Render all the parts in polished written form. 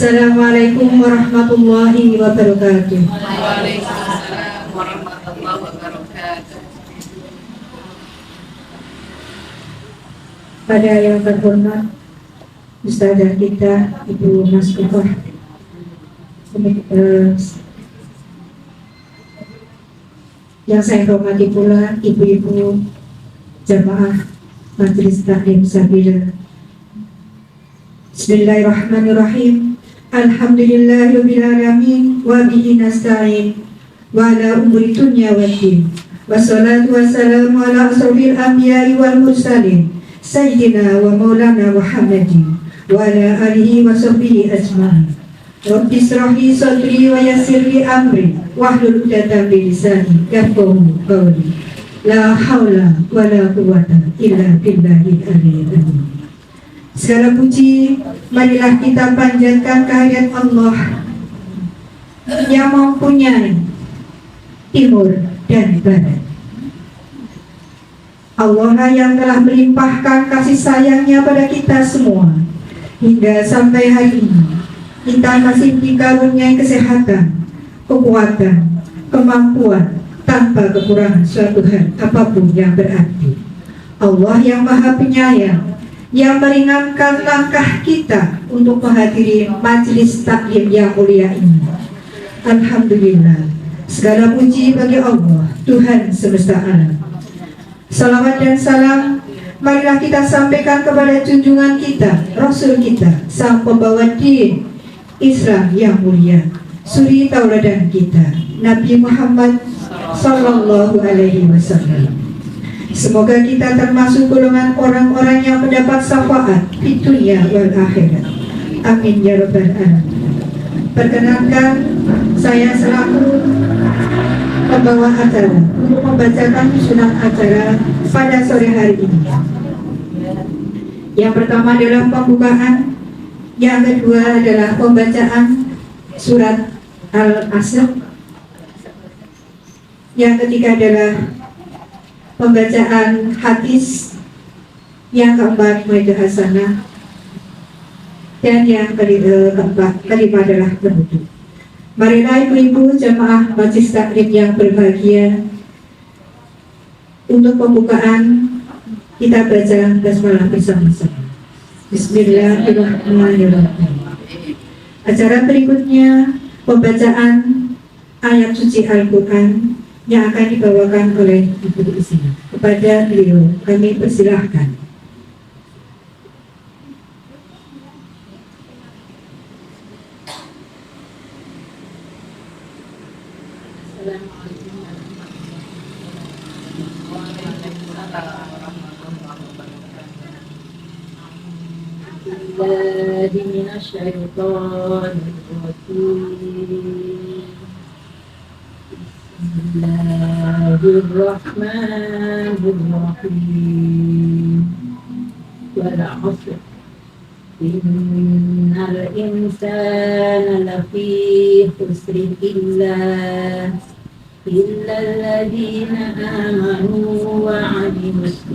Assalamualaikum warahmatullahi wabarakatuh. Waalaikumsalam warahmatullahi wabarakatuh. Pada yang terhormat Ustazah kita Ibu Maskuhah, yang saya hormati pula ibu-ibu jamaah Majelis Taklim Sabila. Bismillahirrahmanirrahim. Alhamdulillahirrahmanirrahim. Wa bihi nasta'in wa ala umuri dunya waddin. Wassalatu wassalamu ala asrofil anbiya'i wal mursalin Sayyidina wa maulana Muhammadin wa ala alihi wa sahbihi ajma'in. Rabbi israhli sadri wa yassirli amri wahlul 'uqdatam min lisani yafqahu qawli. La haula wa la quwwata illa billahil aliyyil azim. Segala puji marilah kita panjatkan kehadirat Allah yang mempunyai timur dan barat. Allah yang telah melimpahkan kasih sayangnya pada kita semua hingga sampai hari ini kita masih dikaruniai kesehatan, kekuatan, kemampuan tanpa kekurangan suatu hal apapun yang berarti. Allah yang Maha Penyayang yang meringankan langkah kita untuk menghadiri majelis taklim yang mulia ini. Alhamdulillah, segala puji bagi Allah, Tuhan semesta alam. Salawat dan salam marilah kita sampaikan kepada junjungan kita, Rasul kita, sang pembawa din Islam yang mulia, suri tauladan kita, Nabi Muhammad Sallallahu Alaihi Wasallam. Semoga kita termasuk golongan orang-orang yang mendapat syafaat di dunia wal akhirat. Amin ya rabbal alamin. Perkenankan saya selaku pembawa acara untuk membacakan susunan acara pada sore hari ini. Yang pertama adalah pembukaan, yang kedua adalah pembacaan surat Al-Asr, yang ketiga adalah pembacaan hadis, yang keempat maidah hasanah, dan yang kelima adalah penutup. Marilah ibu-ibu jamaah majelis taklim yang berbahagia, untuk pembukaan kita baca basmalah bersama-sama. Bismillahirrahmanirrahim. Acara berikutnya pembacaan ayat suci Al-Quran yang akan dibawakan oleh Ibu Isina. Kepada beliau kami persilahkan. Bismillahirrahmanirrahim. Wal 'asr innal insana lafi khusrin illa alladziina aamanu wa 'amilus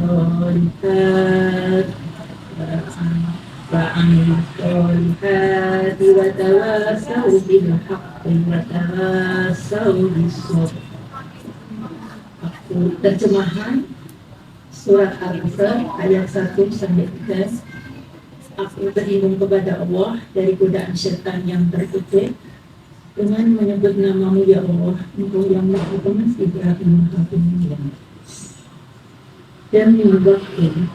shalihaati wa tawassaw bil haqqi wa tawassaw bis sabr. Terjemahan surat Al-Asr ayat 1 sampai 3. Aku berlindung kepada Allah dari godaan syaitan yang terkutuk dengan menyebut nama-Mu ya Allah, Engkau yang Maha Pengasih lagi Maha Penyayang. Demi waktu,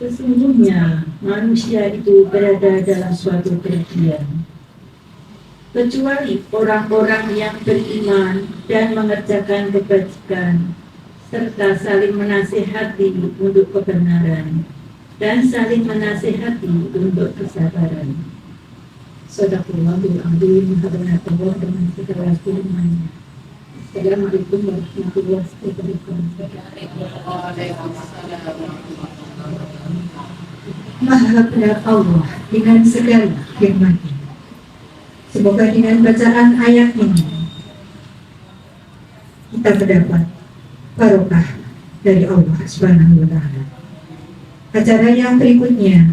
sesungguhnya manusia itu berada dalam suatu kerugian, kecuali orang-orang yang beriman dan mengerjakan kebajikan, serta saling menasihati untuk kebenaran dan saling menasihati untuk kesabaran. Shadaqallahul azim. Hadirat Allah dengan segala firman-Nya. Assalamualaikum warahmatullahi wabarakatuh. Maha benar Allah dengan segala firman-Nya. Semoga dengan bacaan ayat ini kita mendapat barokah dari Allah Subhanahu wa Ta'ala. Acara yang berikutnya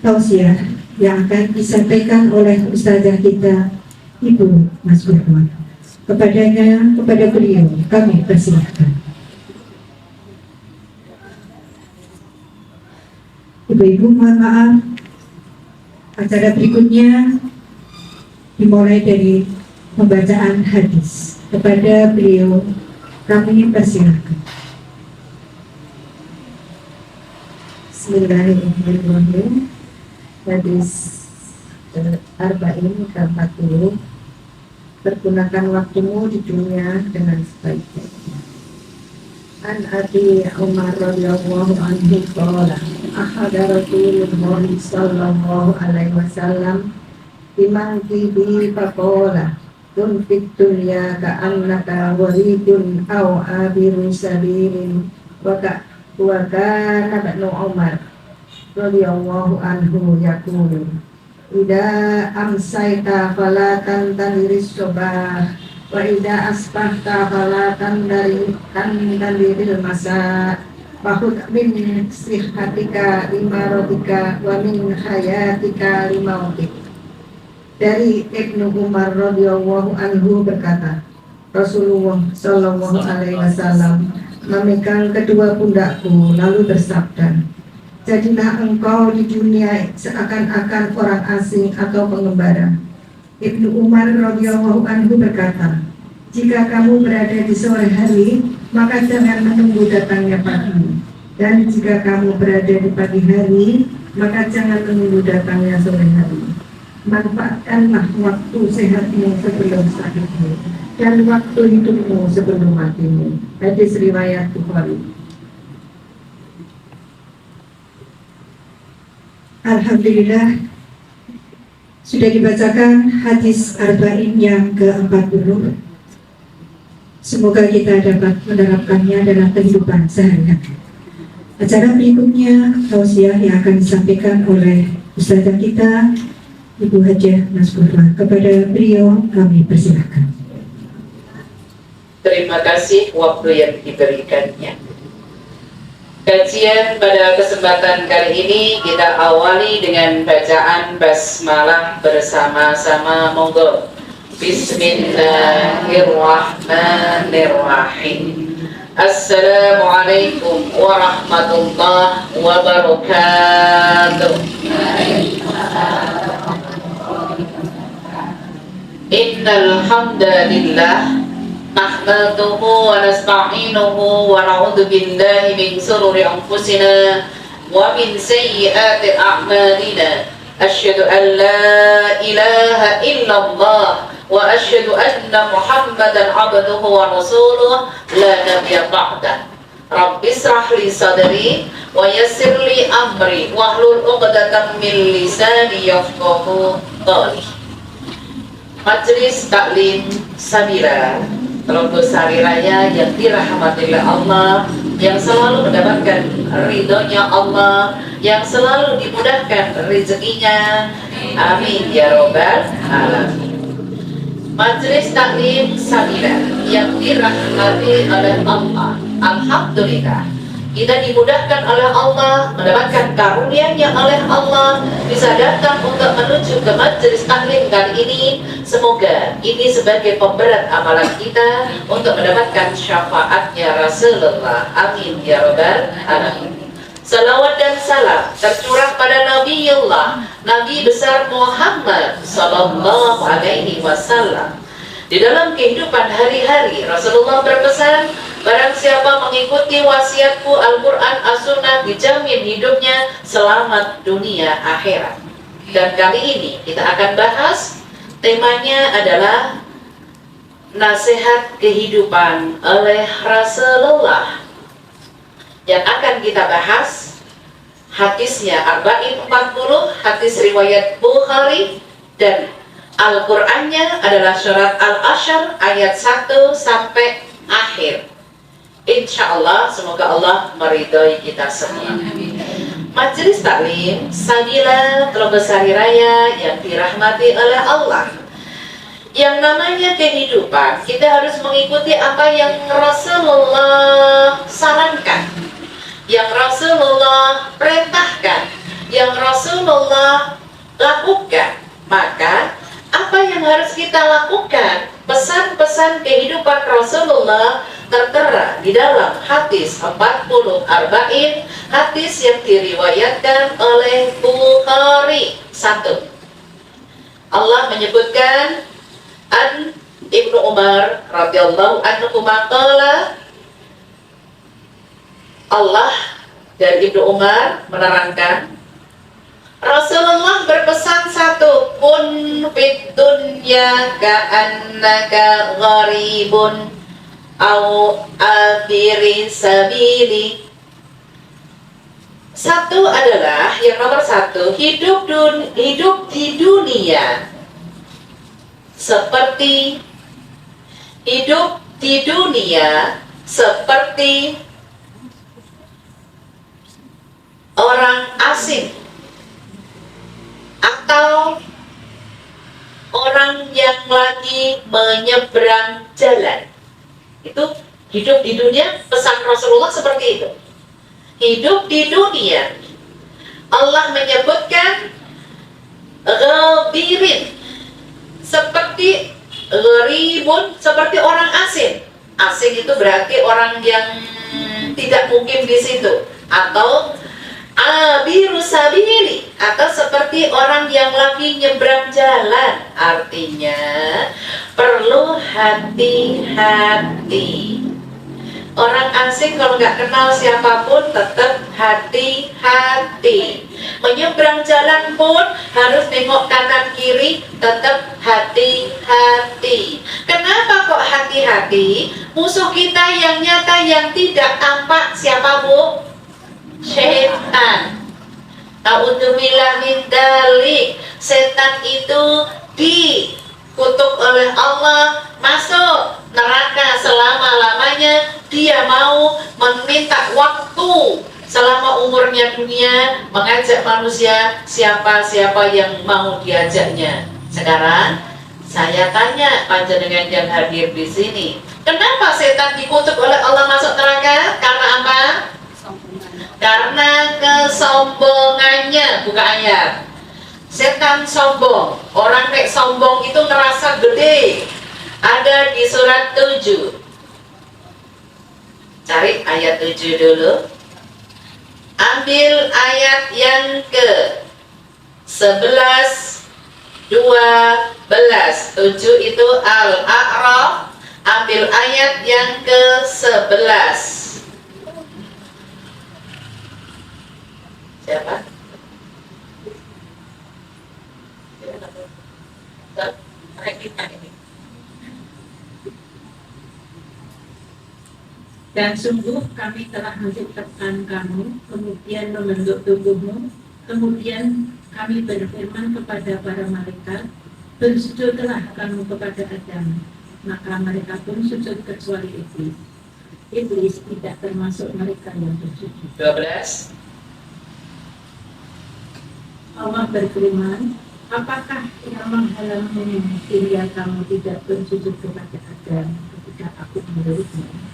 tausiah yang akan disampaikan oleh Ustazah kita, Ibu Mas Gurwan. Kepada beliau kami persilahkan. Ibu-ibu mohon maaf, acara berikutnya dimulai dari pembacaan hadis. Kepada beliau kami persilahkan. Bismillahirrahmanirrahim. Hadis Arba'in ke-40. Pergunakan waktumu di dunia dengan sebaik-baiknya. An Abi Umar radhiyallahu anhu qala ahada Rasulullah sallallahu alaihi wasallam bimangkibi faqala kun fit dunya ka'annaka waridun aw abiru sabilin wa kana Ibnu Umar radhiyallahu anhu yaqulu ida amsayta fala tantahiris sobah wa ida asbahta fala tantadiril masa fahud min sihhatika limarotika wa min hayatika limautik. Dari Ibnu Umar radhiyallahu anhu berkata, Rasulullah sallallahu alaihi wasallam memegang kedua pundakku lalu bersabda, jadilah engkau di dunia seakan-akan orang asing atau pengembara. Ibnu Umar radhiyallahu anhu berkata, jika kamu berada di sore hari, maka jangan menunggu datangnya pagi. Dan jika kamu berada di pagi hari, maka jangan menunggu datangnya sore hari. Manfaatkanlah waktu sehatmu sebelum sakitmu, dan waktu hidupmu sebelum matimu. Hadis riwayat Bukhari. Alhamdulillah, sudah dibacakan hadis Arba'in yang ke-40. Semoga kita dapat menerapkannya dalam kehidupan sehari-hari. Acara berikutnya tausiah yang akan disampaikan oleh Ustazah kita, Ibu Hajah Mas Gurwan. Kepada beliau kami persilahkan. Terima kasih waktu yang diberikannya. Kajian pada kesempatan kali ini kita awali dengan bacaan basmalah bersama-sama. Monggo. Bismillahirrahmanirrahim. Assalamualaikum warahmatullahi wabarakatuh. Innal hamdalillah nahmaduhu wa nasta'inuhu wa na'udzu billahi min shururi anfusina wa min sayyiati a'malina. Asyhadu an la ilaha illallah wa asyhadu anna Muhammadan 'abduhu wa rasuluh la nabiyya ba'dah. Rabbi israh li sadri wa yassir li amri wahlul 'uqdatam min lisani yafqahu qawli. Majelis Taklim Sabila Telompok Sari Raya yang dirahmati oleh Allah, yang selalu mendapatkan ridhonya Allah, yang selalu dimudahkan rezekinya, amin ya robbal alamin. Majelis Taklim Sabila yang dirahmati oleh Allah, alhamdulillah kita dimudahkan oleh Allah, mendapatkan karunia-Nya oleh Allah, bisa datang untuk menuju ke majelis taklim kali ini. Semoga ini sebagai pemberat amalan kita untuk mendapatkan syafaatnya Rasulullah. Amin ya robbal alamin. Salawat dan salam tercurah pada Nabiullah, Nabi besar Muhammad sallallahu alaihi wasallam. Di dalam kehidupan hari-hari Rasulullah berpesan, barang siapa mengikuti wasiatku Al-Quran As-Sunnah dijamin hidupnya selamat dunia akhirat. Dan kali ini kita akan bahas, temanya adalah nasihat kehidupan oleh Rasulullah. Yang akan kita bahas hadisnya Arba'in 40, hadis riwayat Bukhari, dan Al-Qur'annya adalah surat Al-Asyr ayat 1 sampai akhir. Insya Allah, semoga Allah meridhoi kita semua. Majelis Taklim Sabila Telompok Sari Raya yang dirahmati oleh Allah. Yang namanya kehidupan, kita harus mengikuti apa yang Rasulullah sarankan, yang Rasulullah perintahkan, yang Rasulullah lakukan. Maka apa yang harus kita lakukan? Pesan-pesan kehidupan Rasulullah tertera di dalam hadis 40 arba'in, hadis yang diriwayatkan oleh Bukhari. 1. Allah menyebutkan an Ibnu Umar radhiyallahu anhu maqala, Allah dari Ibnu Umar menerangkan, Rasulullah berpesan 1, kun fid dunya ka'annaka gharibun au akhiri sabili. 1 adalah yang nomor 1, hidup di dunia seperti orang asing atau orang yang lagi menyeberang jalan. Itu hidup di dunia, pesan Rasulullah seperti itu. Hidup di dunia, Allah menyebutkan ghabirin, seperti gharibun, seperti orang asing. Asing itu berarti orang yang tidak mukim di situ, atau abiru sabili, atau seperti orang yang lagi nyebrang jalan. Artinya perlu hati-hati. Orang asing kalau nggak kenal siapapun tetap hati-hati. Menyeberang jalan pun harus nengok kanan kiri, tetap hati-hati. Kenapa kok hati-hati? Musuh kita yang nyata yang tidak tampak siapa, Bu? Setan. A'udzubillah min dzalik. Setan itu dikutuk oleh Allah, masuk neraka selama-lamanya. Dia mau meminta waktu selama umurnya dunia mengajak manusia siapa-siapa yang mau diajaknya. Sekarang saya tanya panjenengan yang hadir di sini, kenapa setan dikutuk oleh Allah masuk neraka? Karena apa? Karena kesombongannya. Buka ayat. Setan sombong. Orang nek sombong itu ngerasa gede. Ada di surat 7. Cari ayat 7 dulu. Ambil ayat yang ke 11, 12. 7 itu Al-A'raf. Ambil ayat yang ke 11. Siapa? Dan sungguh kami telah menciptakan kamu, kemudian membentuk tubuhmu, kemudian kami berfirman kepada para malaikat, bersujudlah kamu kepada Adam. Maka mereka pun sujud kecuali iblis. Iblis tidak termasuk mereka yang bersujud. 12. Allah berfirman, apakah yang menghalangimu sehingga kamu tidak bersujud kepada Adam ketika aku menyuruhmu?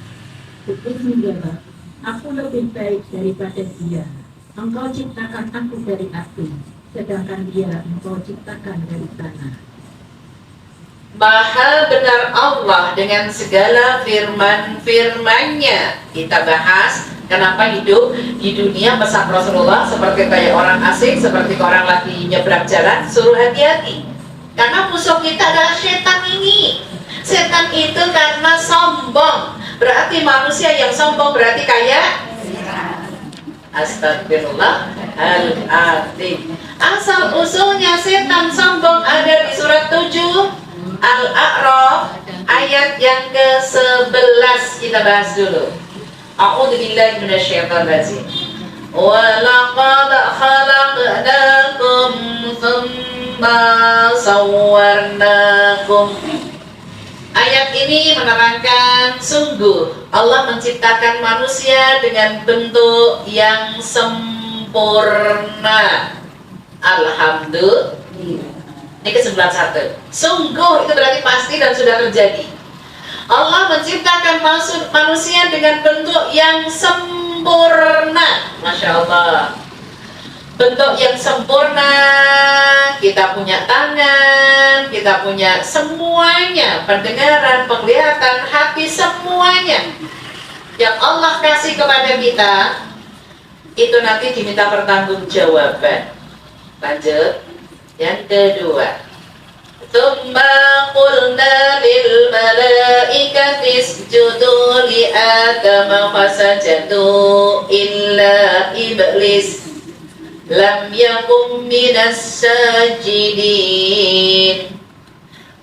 Iblis menjawab, aku lebih baik daripada dia. Engkau ciptakan aku dari api, sedangkan dia engkau ciptakan dari tanah. Maha benar Allah dengan segala firman-firmannya. Kita bahas kenapa hidup di dunia pesan Rasulullah seperti kayak orang asing, seperti orang lagi nyebrang jalan. Suruh hati-hati, karena musuh kita adalah setan ini. Setan itu karena sombong. Berarti manusia yang sombong berarti kayak Astagfirullahaladzim. Asal usulnya setan sombong ada di surat 7 Al-A'raf ayat yang ke-11. Kita bahas dulu. A'udzubillahi minasyaitonirrajim. Wa laqad khalaqnakum tsumma sawwarnakum. Ayat ini menerangkan sungguh Allah menciptakan manusia dengan bentuk yang sempurna. Alhamdulillah. Ini ke-91. Sungguh itu berarti pasti dan sudah terjadi. Allah menciptakan manusia dengan bentuk yang sempurna. Masya Allah. bentuk yang sempurna, kita punya tangan, kita punya semuanya, pendengaran, penglihatan, hati, semuanya yang Allah kasih kepada kita, itu nanti diminta pertanggungjawaban. Lanjut, yang kedua, tsumma qulna lil malaikati isjudu li Adam fasajadu illa iblis lam yakum minas sajidin.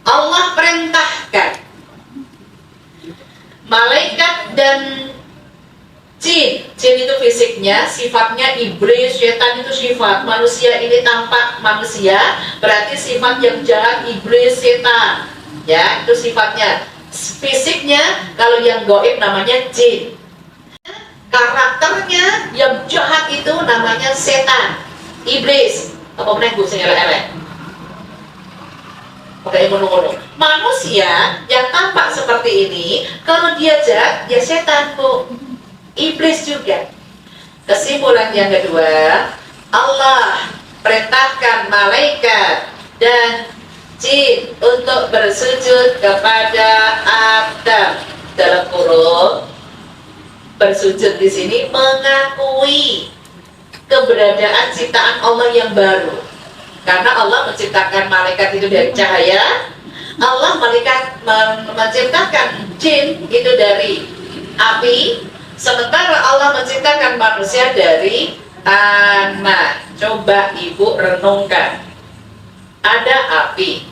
Allah perintahkan malaikat dan jin. Jin itu fisiknya, sifatnya iblis, setan itu sifat. Manusia ini tampak manusia, berarti sifat yang jahat iblis, setan. Ya, itu sifatnya. Fisiknya, kalau yang gaib namanya jin. Karakternya yang jahat itu namanya setan, iblis. Apa meneh Bu sing elek-elek? Pakai ngono-ngono. Manusia yang tampak seperti ini, kalau dia jahat, ya setan, Bu. Iblis juga. Kesimpulan yang kedua, Allah perintahkan malaikat dan jin untuk bersujud kepada Adam. Dalam kurung bersujud di sini mengakui keberadaan ciptaan Allah yang baru. Karena Allah menciptakan malaikat itu dari cahaya, Allah menciptakan jin itu dari api, sementara Allah menciptakan manusia dari tanah. Coba Ibu renungkan. Ada api,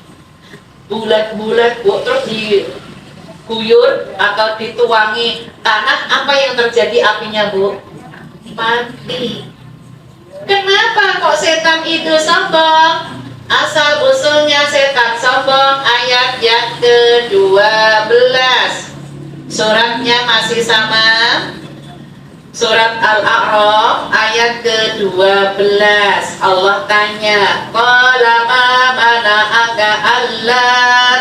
bulat-bulat, Bu, terus diguyur atau dituangi tanah, apa yang terjadi apinya, Bu? Mati. Kenapa kok setan itu sombong? Asal usulnya setan sombong ayat yang ke-12. Suratnya masih sama, surat Al-A'raf ayat ke-12. Allah tanya, qala ma mana'aka alla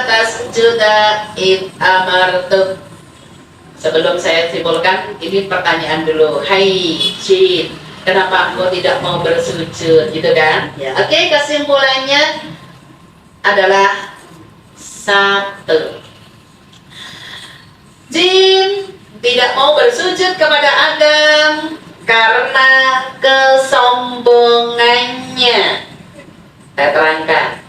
tasjuda id amartuk. Sebelum saya simpulkan, ini pertanyaan dulu. Hai jin, kenapa engkau tidak mau bersujud, gitu kan? Ya. Oke, kesimpulannya adalah satu. Jin tidak mau bersujud kepada Adam karena kesombongannya. Saya terangkan,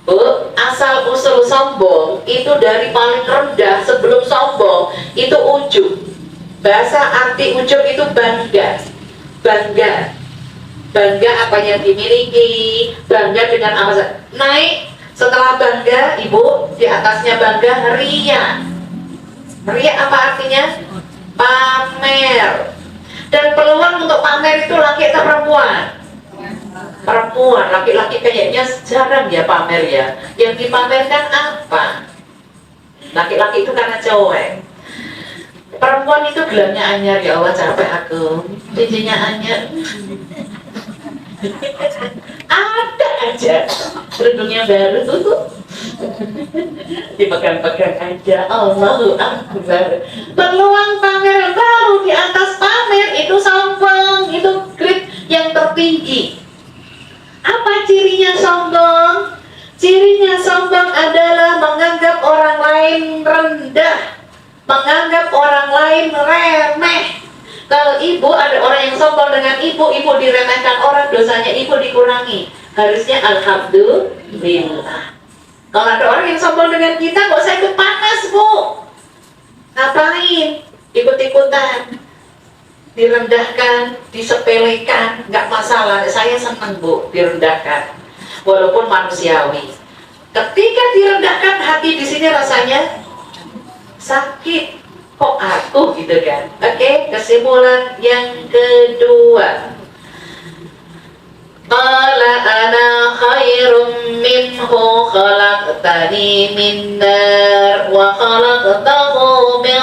Bu, asal usul sombong itu dari paling rendah sebelum sombong itu ujub. Bahasa arti ujub itu bangga. Bangga apa yang dimiliki, bangga dengan apa. Naik setelah bangga, Ibu, di atasnya bangga ria. Ria apa artinya? Pamer. Dan peluang untuk pamer itu laki atau perempuan? Perempuan. Laki-laki kayaknya jarang ya pamer ya. Yang dipamerkan apa? Laki-laki itu karena cowok. Perempuan itu gelamnya anyar, ya Allah capek aku. Cincinnya anyar. Ada aja kerudungnya baru tuh. Dipegang-pegang aja. Allahu Akbar. Peluang pamer baru di atas pamer itu sombong. Itu grade yang tertinggi. Apa cirinya sombong? Cirinya sombong adalah menganggap orang lain rendah, menganggap orang lain remeh. Kalau Ibu ada orang yang sombong dengan Ibu diremehkan orang, dosanya Ibu dikurangi. Harusnya alhamdulillah. Kalau ada orang yang sombong dengan kita, kok saya ikut panas, Bu? Ngapain? Ikut-ikutan, direndahkan, disepelekan, nggak masalah. Saya senang, Bu, direndahkan, walaupun manusiawi. Ketika direndahkan, hati di sini rasanya sakit. Kok aku, gitu kan? Oke, kesimpulan yang kedua. Qala ana khairum minhu khalaqtani min nar wa khalaqtahu min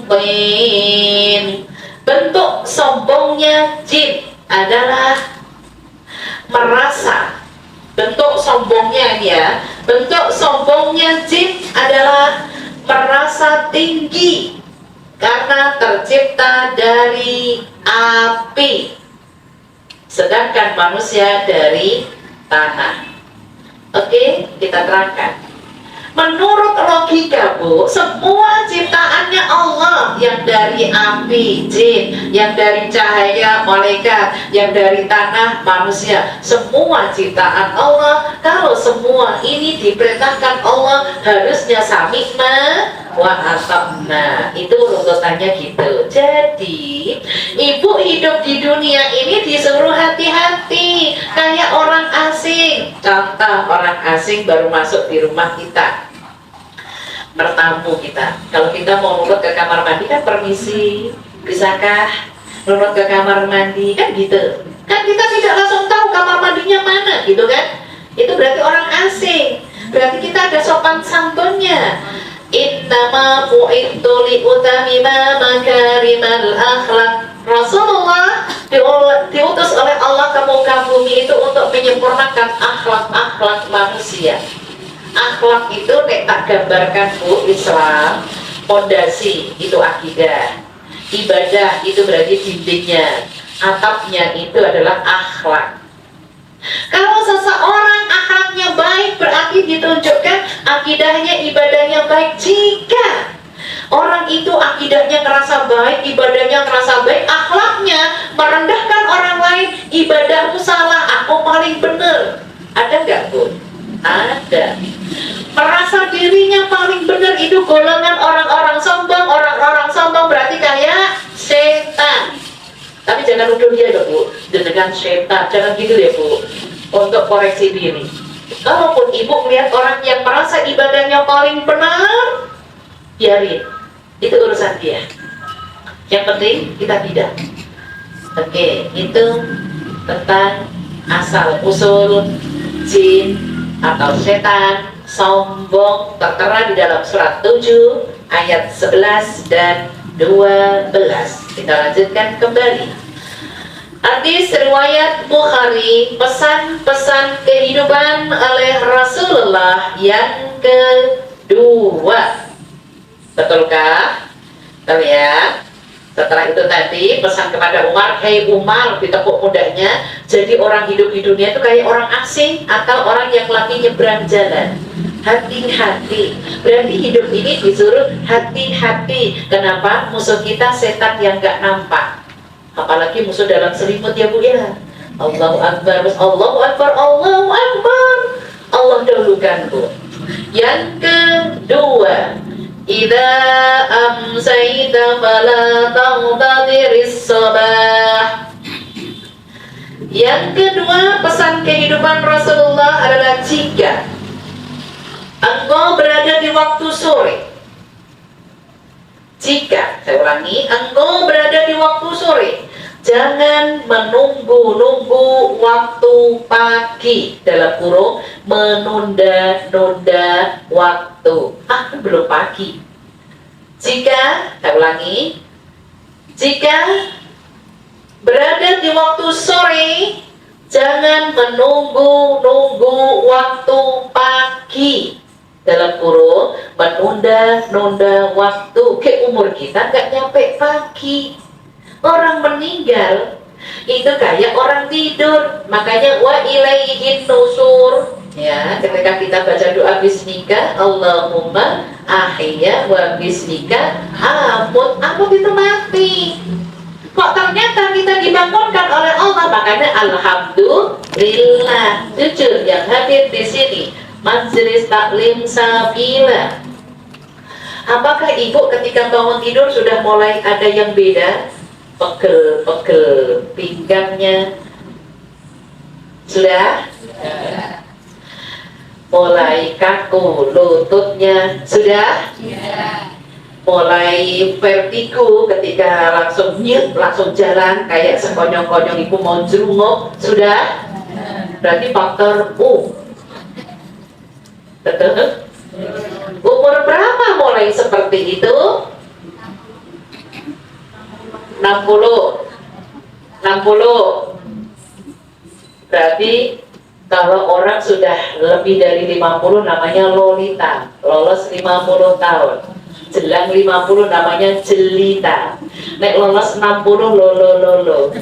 tin. Bentuk sombongnya jin adalah merasa. Bentuk sombongnya ya. Bentuk sombongnya jin adalah merasa tinggi karena tercipta dari api. sedangkan manusia dari tanah. Oke, kita terangkan. Menurut logika, Bu, semua ciptaannya Allah, yang dari api, jin, yang dari cahaya, malaikat, yang dari tanah, manusia, semua ciptaan Allah. Kalau semua ini diperintahkan Allah, harusnya sami'na wa ata'na. Itu runtutannya gitu. Jadi, ibu hidup di dunia ini disuruh hati-hati, kayak orang asing. Contoh, orang asing baru masuk di rumah kita, bertamu kita. Kalau kita mau nurut ke kamar mandi kan permisi, bisakah nurut ke kamar mandi, kan gitu. Kan kita tidak langsung tahu kamar mandinya mana, gitu kan. Itu berarti orang asing. Berarti kita ada sopan santunnya. Innama bu'ittu liutamima makarimal akhlak. Rasulullah diutus oleh Allah ke muka bumi itu untuk menyempurnakan akhlak-akhlak manusia. Akhlak itu nek tak gambarkan, Bu, Islam, pondasi itu akidah, ibadah itu berarti dindingnya, atapnya itu adalah akhlak. Kalau seseorang akhlaknya baik berarti ditunjukkan akidahnya, ibadahnya baik. Jika orang itu akidahnya terasa baik, ibadahnya terasa baik, akhlaknya merendahkan orang lain, ibadahmu salah, aku paling benar. Ada nggak, Bu? Ada. Merasa dirinya paling benar itu golongan orang-orang sombong. Orang-orang sombong berarti kayak setan. Tapi jangan nuduh dia ya, Bu, dengan setan. Jangan gitu ya, Bu. Untuk koreksi diri. Kalaupun ibu melihat orang yang merasa ibadahnya paling benar, biarin. Itu urusan dia. Yang penting kita tidak. Oke, itu tentang asal usul jin atau setan sombong, tertera di dalam surat 7 ayat 11 dan 12. Kita lanjutkan kembali. Hadis riwayat Bukhari, pesan-pesan kehidupan oleh Rasulullah yang kedua. Betulkah? Terlihat. Setelah itu tadi pesan kepada Umar, "Hei Umar," ditepuk pundaknya, "jadi orang hidup di dunia itu kayak orang asing atau orang yang lagi nyebrang jalan. Hati-hati." Berarti hidup ini disuruh hati-hati. Kenapa? Musuh kita setan yang gak nampak. Apalagi musuh dalam selimut ya, Bu, ya. Allahu Akbar, Allahu Akbar, Allahu Akbar. Allah dahulukan, Bu. Yang kedua, idza amsayta fala taghtadiris sabah. Yang kedua, pesan kehidupan Rasulullah adalah jika engkau berada di waktu sore. Jika, saya ulangi, engkau berada di waktu sore, jangan menunggu-nunggu waktu pagi. Dalam kurung, menunda-nunda waktu. Belum pagi. Jika, saya ulangi, jika berada di waktu sore, jangan menunggu-nunggu waktu pagi. Dalam kurung, menunda-nunda waktu. Ke umur kita nggak nyampe pagi. Orang meninggal itu kayak orang tidur. Makanya wa ilaihin nusur. Ya, ketika kita baca doa bismika, Allahumma ahya wa bismika amut. Amut itu mati. Kok ternyata kita dibangunkan oleh Allah. Makanya alhamdulillah. Jujur yang hadir di sini Majelis Taklim Sabila, apakah ibu ketika bangun tidur sudah mulai ada yang beda? Pegel-pegel pinggangnya sudah? Mulai kaku lututnya sudah? Mulai vertigo ketika langsung nyut, langsung jalan kayak sekonyong-konyong ibu mau jerungok sudah? Berarti faktor betul? Umur berapa mulai seperti itu? 60. Berarti kalau orang sudah lebih dari 50 namanya lolita, lolos 50 tahun. Jelang 50 namanya jelita. Nek lolos 60 lolo.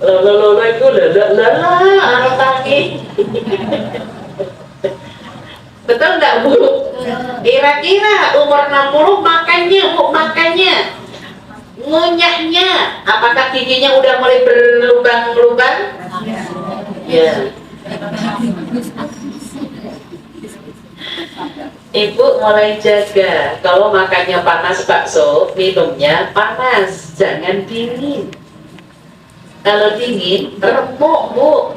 Lolo itu lala anak tangi. Betul nggak Bu? Kira-kira umur 60 makannya, ngunyahnya, apakah giginya udah mulai berlubang-lubang? Ya. Ibu mulai jaga, kalau makannya panas bakso, minumnya panas, jangan dingin. Kalau dingin, remuk Bu.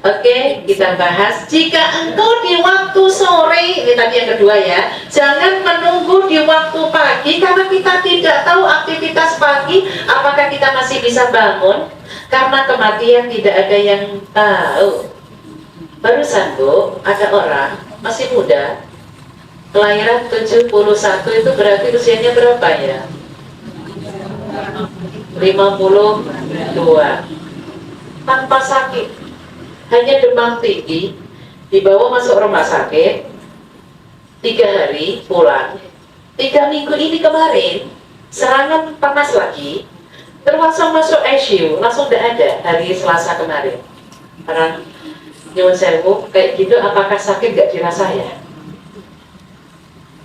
Oke, kita bahas. Jika engkau di waktu sore, ini tadi yang kedua ya, jangan menunggu di waktu pagi, karena kita tidak tahu aktivitas pagi, apakah kita masih bisa bangun, karena kematian tidak ada yang tahu. Barusan Bu, ada orang masih muda, kelahiran 71, itu berarti usianya berapa ya? 52. Tanpa sakit, hanya demam tinggi, dibawa masuk rumah sakit, 3 hari pulang. 3 minggu ini kemarin serangan panas lagi, termasuk masuk ICU, langsung tidak ada hari Selasa kemarin. Orang nyuwun sewu, kayak gitu apakah sakit gak dirasa ya?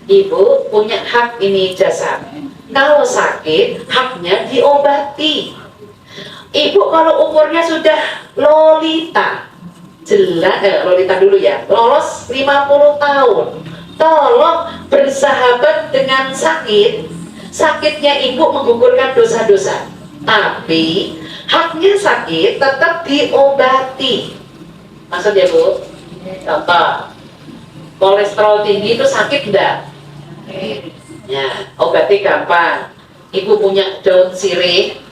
Ibu punya hak ini jasa. Kalau sakit, haknya diobati. Ibu kalau umurnya sudah lolita, lolita dulu ya, lolos 50 tahun, tolong bersahabat dengan sakit. Sakitnya ibu menggugurkan dosa-dosa, tapi haknya sakit tetap diobati. Maksudnya Bu, contoh, kolesterol tinggi itu sakit enggak? Ya, obati gampang. Ibu punya daun sirih,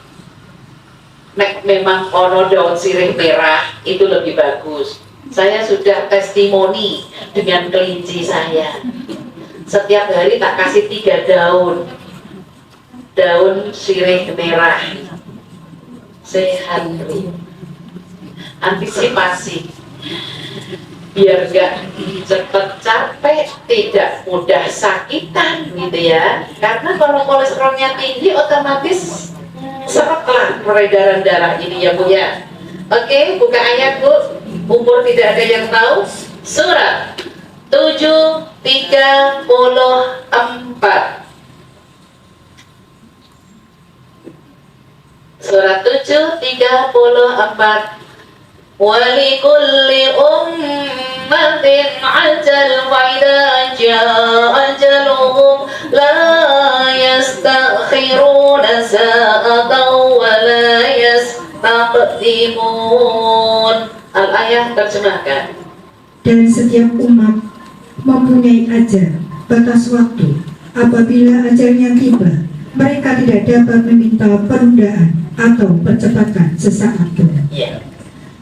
nek memang ono daun sirih merah, itu lebih bagus. Saya sudah testimoni dengan kelinci saya. Setiap hari tak kasih 3 daun sirih merah. Sehat, antisipasi. Biar gak cepet capek, tidak mudah sakitan gitu ya. Karena kalau kolesterolnya tinggi otomatis seretlah peredaran darah ini ya Bu ya. Oke, buka ayat Bu. Umur tidak ada yang tahu. Surat 7:34. Surat 7:34. Walikulli ummatin ajal wa idza jaa ajaluhum la yastakhiruna sa'atan wa la yastaqdimun. Al-ayah terjemahkan. Dan setiap umat mempunyai ajal, batas waktu. Apabila ajalnya tiba, mereka tidak dapat meminta penundaan atau percepatan sesaat pun. Ya.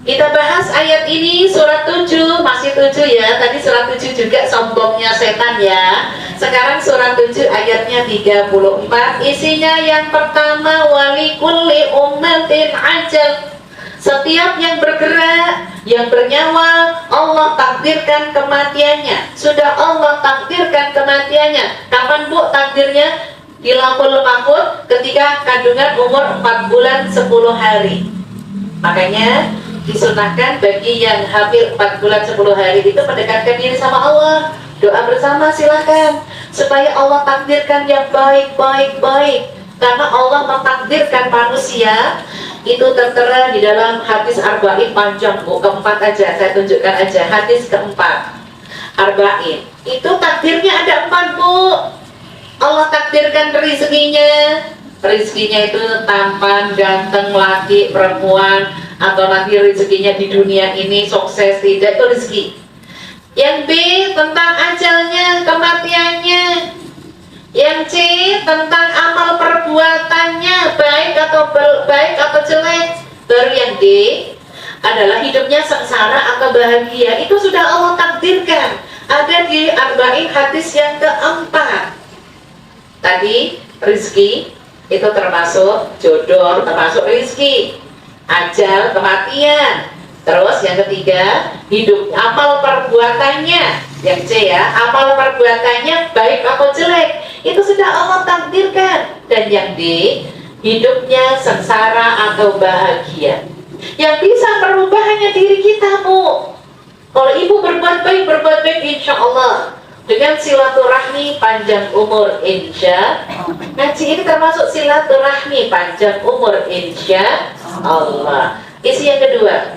Kita bahas ayat ini surat 7, masih 7 ya. Tadi surat 7 juga sombongnya setan ya. Sekarang surat 7 ayatnya 34. Isinya yang pertama, walikulli ummatin ajal. Setiap yang bergerak, yang bernyawa, Allah takdirkan kematiannya. Sudah Allah takdirkan kematiannya. Kapan Bu takdirnya? Di Lauhul Mahfuz ketika kandungan umur 4 bulan 10 hari. Makanya disunahkan bagi yang hamil 4 bulan 10 hari itu mendekatkan diri sama Allah. Doa bersama silakan, supaya Allah takdirkan yang baik-baik. Karena Allah mentakdirkan manusia itu tertera di dalam hadis Arba'in panjang Bu. Keempat aja, saya tunjukkan aja. Hadis keempat Arba'in itu takdirnya ada 4 Bu. Allah takdirkan rezekinya. Rezekinya itu tampan, ganteng, laki, perempuan, atau nanti rezekinya di dunia ini sukses, tidak, itu rezeki. Yang B tentang ajalnya, kematiannya. Yang C tentang amal perbuatannya, baik atau jelek. Baru yang D adalah hidupnya sengsara atau bahagia. Itu sudah Allah takdirkan. Ada di Arba'in hadis yang keempat. Tadi rezeki itu termasuk jodoh, termasuk rezeki, ajal, kematian. Terus yang ketiga, hidup, amal perbuatannya. Yang C ya, amal perbuatannya baik atau jelek, itu sudah Allah takdirkan. dan yang D, hidupnya sengsara atau bahagia. Yang bisa merubah hanya diri kita, Bu. Kalau ibu berbuat baik insya Allah. Dengan silaturahmi panjang umur insya. Ngaji ini termasuk silaturahmi panjang umur insya Allah. Isi yang kedua.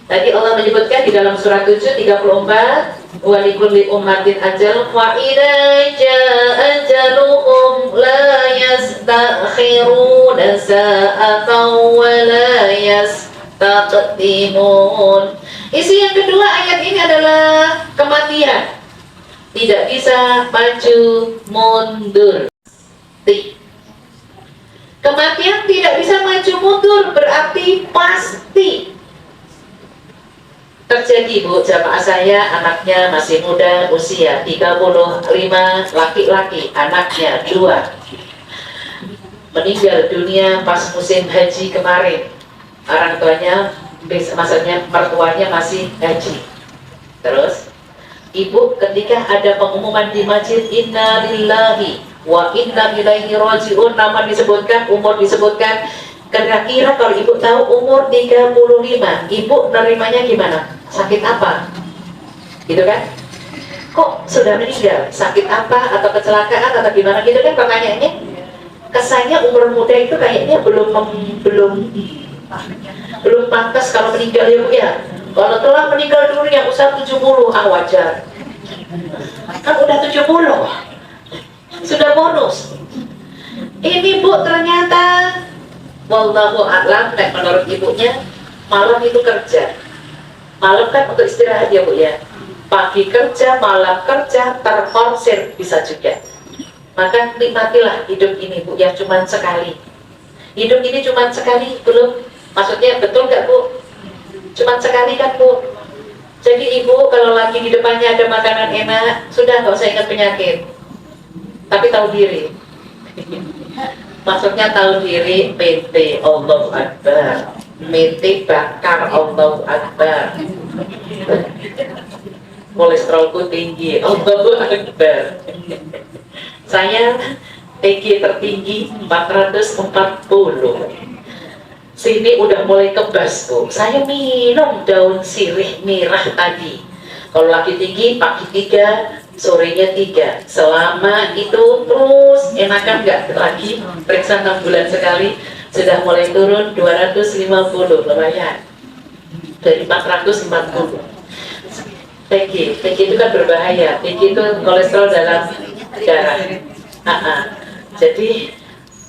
Tadi Allah menyebutkan di dalam surat 7 34, wa likulli ummatin ajal wa idza jaa ajaluhum la yastakhiruna sa'atan wa la yastaqdimun. Isi yang kedua ayat ini adalah kematian. Tidak bisa maju mundur. Kematian tidak bisa maju mundur berarti pasti terjadi, Bu. Jamaah saya anaknya masih muda, usia 35, laki-laki, anaknya 2, meninggal dunia pas musim haji kemarin. Orang tuanya, maksudnya mertuanya masih haji. Terus ibu ketika ada pengumuman di masjid inna lillahi wa inna ilaihi raji'un, nama disebutkan, umur disebutkan, kira-kira kalau ibu tahu umur 35, ibu nerimanya gimana? Sakit apa? Gitu kan? Kok sudah meninggal? Sakit apa? Atau kecelakaan atau gimana gitu kan pertanyaannya? Kesannya umur muda itu kayaknya belum pantas kalau meninggal, ya Bu ya. Kalau telah meninggal dunia usia 70, wajar. Kan udah 70, sudah bonus. Ini Bu ternyata wallahu a'lam, menurut ibunya malam itu kerja. Malam kan untuk istirahat ya Bu ya. Pagi kerja, malam kerja, terforsir bisa juga. Maka nikmatilah hidup ini Bu ya, cuman sekali. Hidup ini cuman sekali, belum? Maksudnya betul nggak Bu? Cuman sekali kan Bu. Jadi ibu kalau lagi di depannya ada makanan enak, sudah nggak usah ingat penyakit, tapi tahu diri. Maksudnya tahu diri, PT Allahu Akbar, PT bakar Allahu Akbar, kolesterolku tinggi Allahu Akbar. Saya TG tertinggi 440. Sini udah mulai kebas Bu. Saya minum daun sirih merah tadi. Kalau lagi tinggi pagi 3, sorenya 3. Selama itu terus enakan nggak? Lagi periksa 6 bulan sekali, sudah mulai turun 250, lumayan. Dari 440. TG itu kan berbahaya. TG itu kolesterol dalam darah. Jadi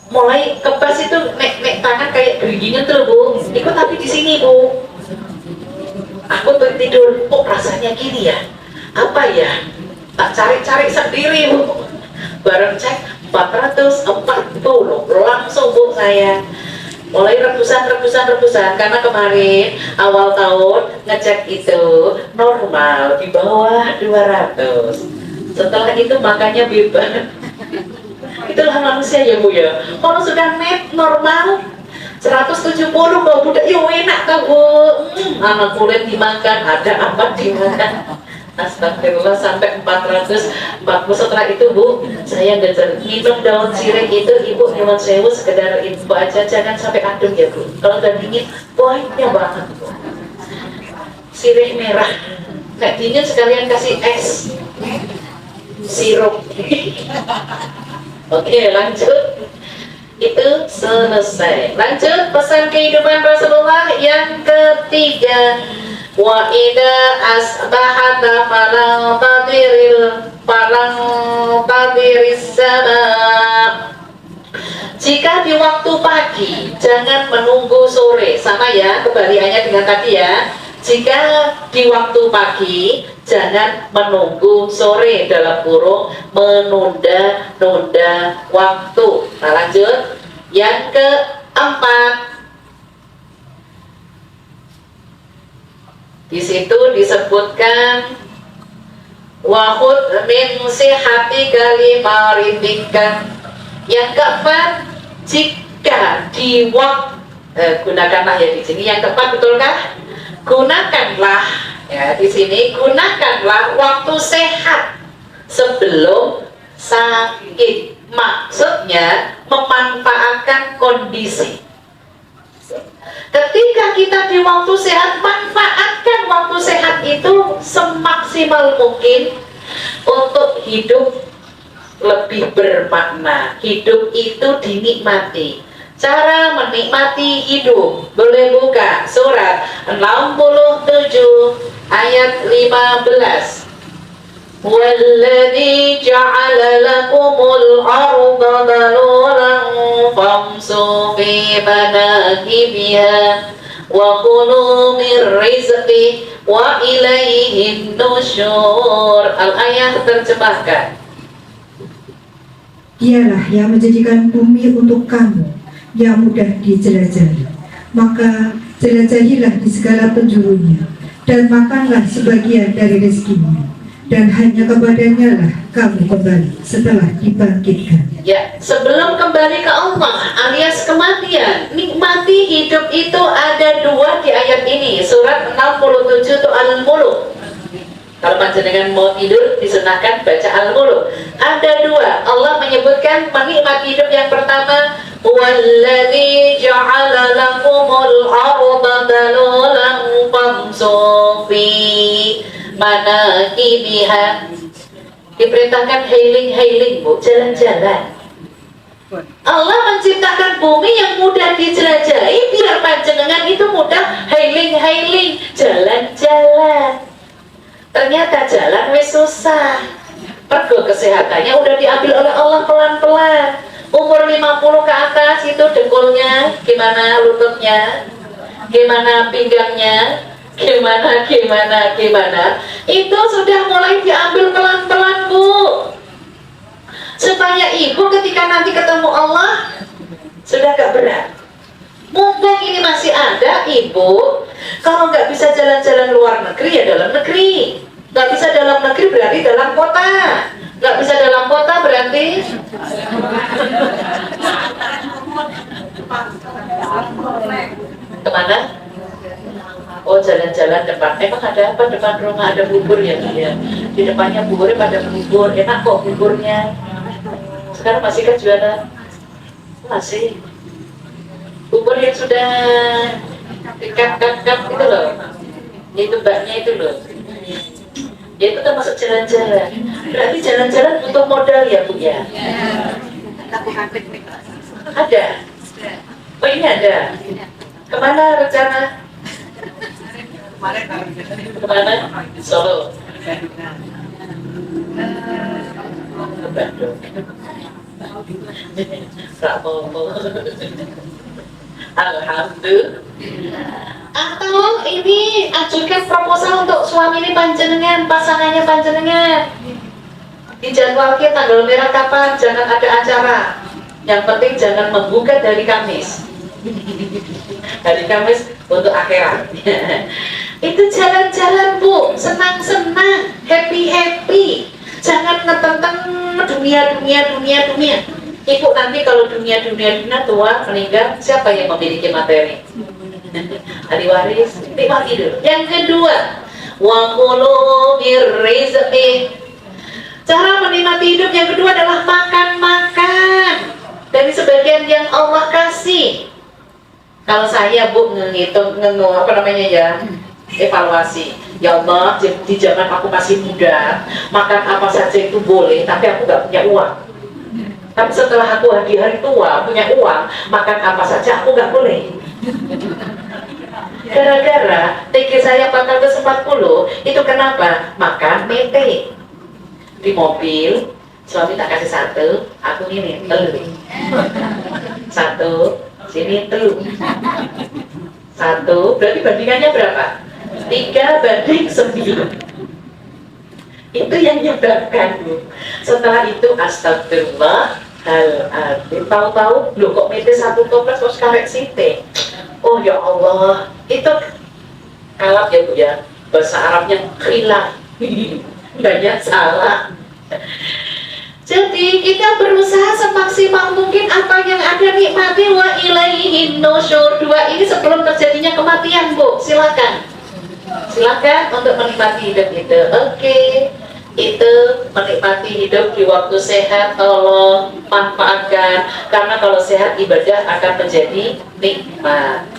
mulai kebas itu nek tangan kayak gerigingan tuh Bu. Ikut tapi di sini Bu. Aku tidur, kok rasanya gini ya? Apa ya? Tak cari-cari sendiri Bu. Bareng cek 440, langsung Bu saya. Mulai rebusan karena kemarin awal tahun ngecek itu normal di bawah 200. Setelah itu makannya bebas. Itulah manusia ya Bu ya. Kalau sudah net normal 170 kalau budak ya enak kan Bu. Anak kulit dimakan, ada apa dimakan. Astagfirullah sampai 440. Setelah itu Bu, saya nggak minum daun sirih itu Ibu nyuwun sewu sekedar info aja, jangan sampai adem ya Bu. Kalau udah dingin poinnya banget Bu. Sirih merah. Nek dingin sekalian kasih es sirup. Oke, lanjut. Itu selesai. Lanjut pesan kehidupan Rasulullah yang ketiga. Wa idza asbahata falang tadiris sama. Jika di waktu pagi jangan menunggu sore. Sama ya, kebalikannya dengan tadi ya. Jika di waktu pagi jangan menunggu sore, dalam kurung menunda-nunda waktu. Nah lanjut. Yang keempat, di situ disebutkan wahud min sihati kalimaridikan. Yang keempat, jika di waktu gunakanlah ya di sini. Yang keempat betulkah? Gunakanlah ya di sini, gunakanlah waktu sehat sebelum sakit. Maksudnya memanfaatkan kondisi. Ketika kita di waktu sehat, manfaatkan waktu sehat itu semaksimal mungkin untuk hidup lebih bermakna. Hidup itu dinikmati. Cara menikmati hidup, boleh buka surat 67 ayat 15. Walladzi ja'ala lakumul arda dalulan famsu fi manakibiha wa kulu min rizqi wa ilaihin nusyur. Al-ayat terjemahkan. Dialah yang menjadikan bumi untuk kamu yang mudah dijelajahi. Maka jelajahilah di segala penjurunya, dan makanlah sebagian dari rezekinya. Dan hanya kepadanya lah kamu kembali setelah dibangkitkan. Ya, sebelum kembali ke Allah alias kematian, nikmati hidup itu ada dua di ayat ini. Surat 67 itu Al-Muluk. Kalau panjenengan mau tidur, disunahkan baca Al-Muluk. Ada dua. Allah menyebutkan menikmati hidup yang pertama, walladzi ja'ala lakumul arda dalulan famsu fi manakibiha. Diperintahkan healing, Bu, jalan-jalan. Allah menciptakan bumi yang mudah dijelajahi biar panjenengan itu mudah healing, jalan-jalan. Ternyata jalan wis susah. Pergo kesehatannya udah diambil oleh Allah pelan-pelan. Umur 50 ke atas itu dengkulnya, gimana lututnya, gimana pinggangnya, gimana itu sudah mulai diambil pelan-pelan, Bu, supaya ibu ketika nanti ketemu Allah sudah gak berat. Mumpung ini masih ada, ibu kalau nggak bisa jalan-jalan luar negeri ya dalam negeri. Nggak bisa dalam negeri berarti dalam kota. Nggak bisa dalam kota berarti kemana? Oh, jalan-jalan depan. Emang ada apa depan rumah? Ada bubur ya, ya. Di depannya buburnya pada bubur. Enak kok buburnya. Sekarang masih kan jualan? Masih. Bubur yang sudah dikat-kat itu loh. Itu baknya itu loh. Ya itu termasuk jalan-jalan. Berarti jalan-jalan butuh modal ya, Bu ya? Ada? Oh, ini ada? Kemana rencana? Kemana? Solo. Ke Bandung. Rapopo. Alhamdulillah. Atau ini ajukan proposal untuk suami ini panjenengan, pasangannya panjenengan. Dijadwalkan tanggal merah kapan, jangan ada acara. Yang penting jangan membuka dari Kamis. Hari Kamis untuk akhirat. Itu jalan-jalan, Bu, senang-senang, happy-happy. Jangan ngetenteng dunia. Ibu nanti kalau dunia tua meninggal, siapa yang memiliki materi? Ahli waris, nikmati dulu. Yang kedua, wa kulu mir rizqi. Cara menikmati hidup yang kedua adalah makan dari sebagian yang Allah kasih. Kalau saya, Bu, ngitung evaluasi. Ya Allah, di zaman aku masih muda, makan apa saja itu boleh, tapi aku nggak punya uang. Tapi setelah aku di hari tua punya uang, makan apa saja aku nggak boleh. Gara-gara TG saya 440, itu kenapa? Makan mete. Di mobil, suami tak kasih satu, aku ini telur. Satu, sini telur. Satu, berarti bandingannya berapa? 3:9. Itu yang menyebabkan, Bu. Setelah itu astagfirullah. Tahu-tahu loh kok mete satu toples terus karek site. Oh ya Allah, itu kalap ya, Bu ya. Bahasa Arabnya khilaf. Banyak salah. Jadi kita berusaha semaksimal mungkin apa yang ada, nikmati. Wa ilaihin nusyur. Dua ini sebelum terjadinya kematian, Bu. Silakan untuk menikmati hidup itu. Oke. Itu menikmati hidup di waktu sehat, tolong manfaatkan, karena kalau sehat ibadah akan menjadi nikmat.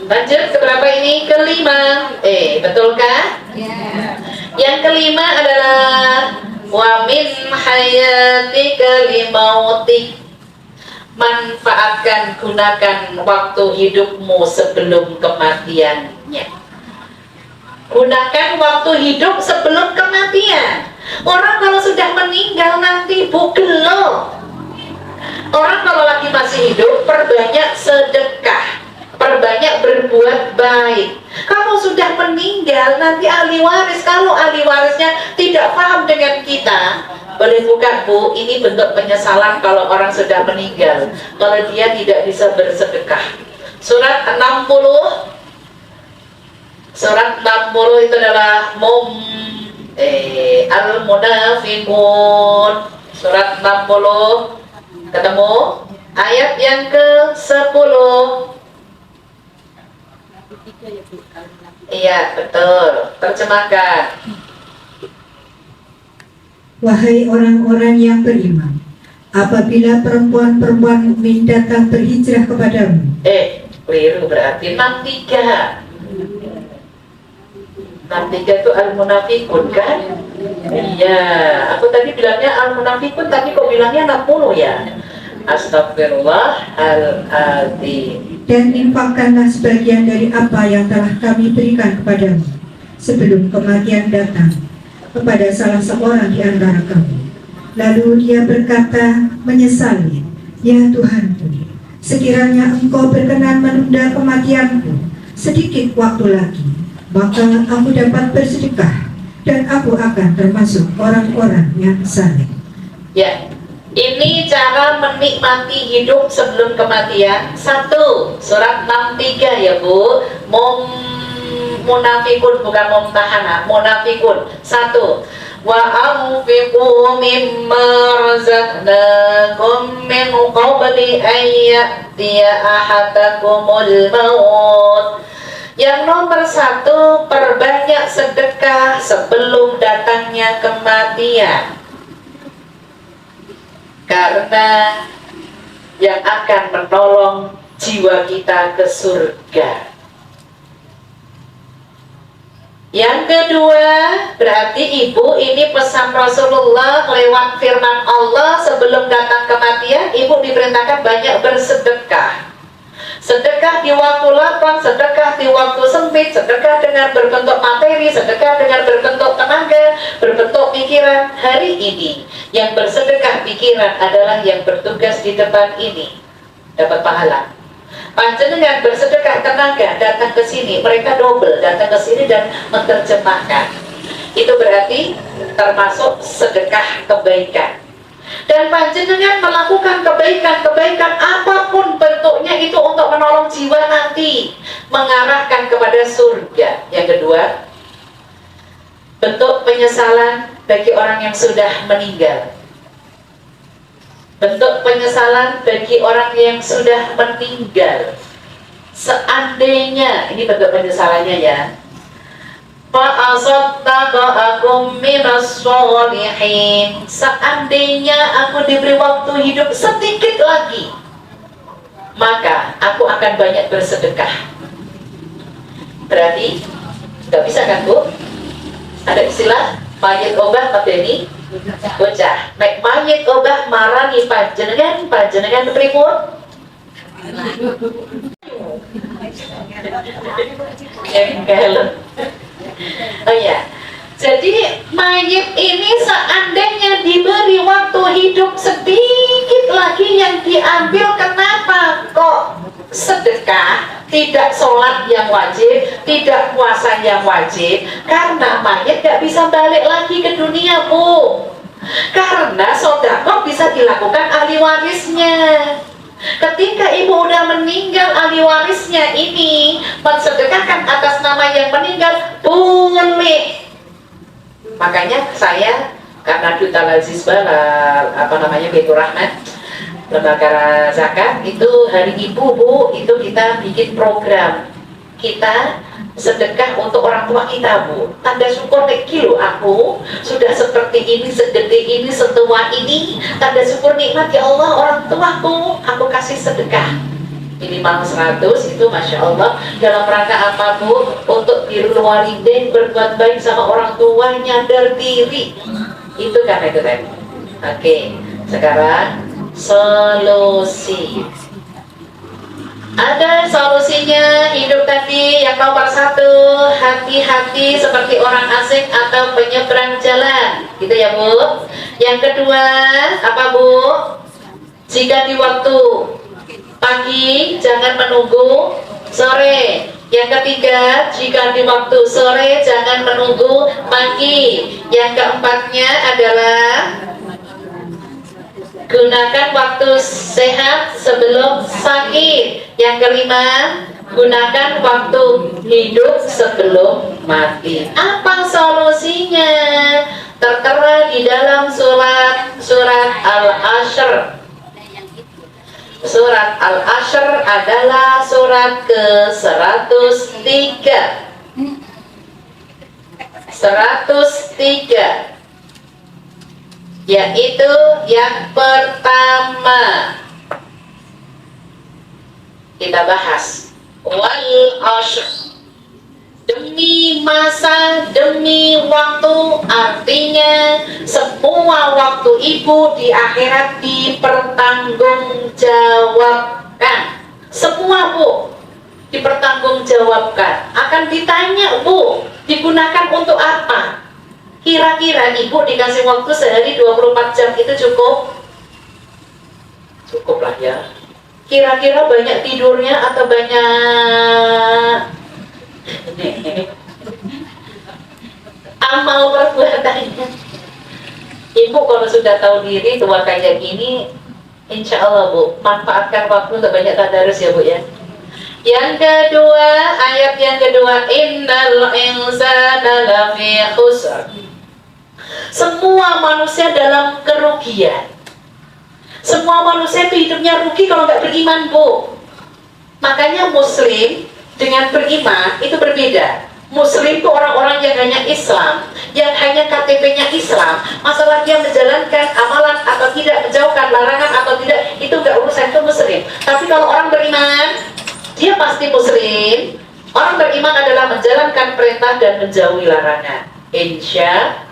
Lanjut ke berapa ini? Kelima. Betulkah? Yang kelima adalah wa min hayatika limautik. Manfaatkan, gunakan waktu hidupmu sebelum kematiannya. Gunakan waktu hidup sebelum kematian. Orang kalau sudah meninggal nanti bugelo. Orang kalau lagi masih hidup, perbanyak sedekah, perbanyak berbuat baik. Kalau sudah meninggal, nanti ahli waris, kalau ahli warisnya tidak paham dengan kita, boleh buka, Bu, ini bentuk penyesalan kalau orang sudah meninggal, kalau dia tidak bisa bersedekah. Surat 60, surat 60 itu adalah Al-Munafiqun. Surat 60, ketemu ayat yang ke-10. Iya, betul. Terjemahkan. Wahai orang-orang yang beriman, apabila perempuan-perempuan mukmin datang berhijrah kepadamu. Keliru berarti 63. 63 itu Al-Munafiqun kan? Iya, aku tadi bilangnya Al-Munafiqun, tapi kok bilangnya 60 ya? Astagfirullahaladzim. Dan infakkanlah sebagian dari apa yang telah kami berikan kepadamu sebelum kematian datang kepada salah seorang di antara kamu. Lalu dia berkata menyesali, ya Tuhanku, sekiranya engkau berkenan menunda kematianku sedikit waktu lagi, maka aku dapat bersedekah dan aku akan termasuk orang-orang yang saleh. Ya, ini cara menikmati hidup sebelum kematian. 1, surat 63 ya Bu. Munafikun, bukan mumtahana, munafikun. 1, wa anfiqu mimma razaqnakum min qabli an ya'tiya ahadakumul maut. Yang nomor 1, perbanyak sedekah sebelum datangnya kematian, karena yang akan menolong jiwa kita ke surga. Yang kedua, berarti ibu, ini pesan Rasulullah lewat firman Allah, sebelum datang kematian ibu diperintahkan banyak bersedekah. Sedekah di waktu lapang, sedekah di waktu sempit, sedekah dengan berbentuk materi, sedekah dengan berbentuk tenaga, berbentuk pikiran. Hari ini yang bersedekah pikiran adalah yang bertugas di depan ini, dapat pahala. Panjenengan bersedekah tenaga, datang ke sini, mereka double datang ke sini dan menerjemahkan. Itu berarti termasuk sedekah kebaikan. Dan panjenengan melakukan kebaikan-kebaikan apapun bentuknya itu untuk menolong jiwa nanti, mengarahkan kepada surga. Yang kedua, bentuk penyesalan bagi orang yang sudah meninggal. Bentuk penyesalan bagi orang yang sudah meninggal. Seandainya, ini bentuk penyesalannya ya, fa'asaddaqakum minas sholihin, seandainya aku diberi waktu hidup sedikit lagi, maka aku akan banyak bersedekah. Berarti nggak bisa kan Bu? Ada istilah mayit obah medeni bocah. Nek mayit obah marani panjenengan pripun? Oh ya, jadi mayit ini seandainya diberi waktu hidup sedikit lagi yang diambil, kenapa kok sedekah, tidak sholat yang wajib, tidak puasa yang wajib? Karena mayit gak bisa balik lagi ke dunia Bu, karena sedekah bisa dilakukan ahli warisnya. Ketika ibu udah meninggal, ahli warisnya ini mensedekahkan atas nama yang meninggal boleh. Makanya saya, karena Duta Lazis Balal, Baitur Rahman, lembaga zakat, itu hari ibu Bu, itu kita bikin program. Kita sedekah untuk orang tua kita, Bu. Tanda syukur nih kilo aku sudah seperti ini, segede ini, setua ini. Tanda syukur nikmat ya Allah orang tuaku, aku kasih sedekah minimal 100 itu Masya Allah. Dalam rangka apa, Bu? Untuk birrul walidain, berbuat baik sama orang tua, nyadar diri. Itu karena itu tadi. Oke, sekarang solusi. Ada solusinya hidup tadi. Yang nomor 1, hati-hati seperti orang asing atau penyeberang jalan, gitu ya Bu. Yang kedua, apa Bu? Jika di waktu pagi jangan menunggu sore. Yang ketiga, jika di waktu sore jangan menunggu pagi. Yang keempatnya adalah gunakan waktu sehat sebelum sakit. Yang kelima, gunakan waktu hidup sebelum mati. Apa solusinya? Tertera di dalam surat Al-Ashr. Surat Al-Ashr adalah surat ke-103. 103, yaitu yang pertama kita bahas wal ashr, demi masa, demi waktu, artinya semua waktu ibu di akhirat dipertanggungjawabkan. Semua Bu dipertanggungjawabkan. Akan ditanya Bu, digunakan untuk apa? Kira-kira ibu dikasih waktu sehari 24 jam itu cukup? Cukup lah ya. Kira-kira banyak tidurnya atau banyak amal perbuatannya? Ibu kalau sudah tahu diri tua kayak gini, insya Allah Bu, manfaatkan waktu untuk banyak tadarus ya Bu ya. Yang kedua, ayat yang kedua, innal insana lafi khusr. Semua manusia dalam kerugian. Semua manusia itu hidupnya rugi kalau nggak beriman Bu. Makanya Muslim dengan beriman itu berbeda. Muslim itu orang-orang yang hanya Islam, yang hanya KTP-nya Islam. Masalah dia menjalankan amalan atau tidak, menjauhkan larangan atau tidak, itu nggak urusan, itu Muslim. Tapi kalau orang beriman, dia pasti Muslim. Orang beriman adalah menjalankan perintah dan menjauhi larangan. Insya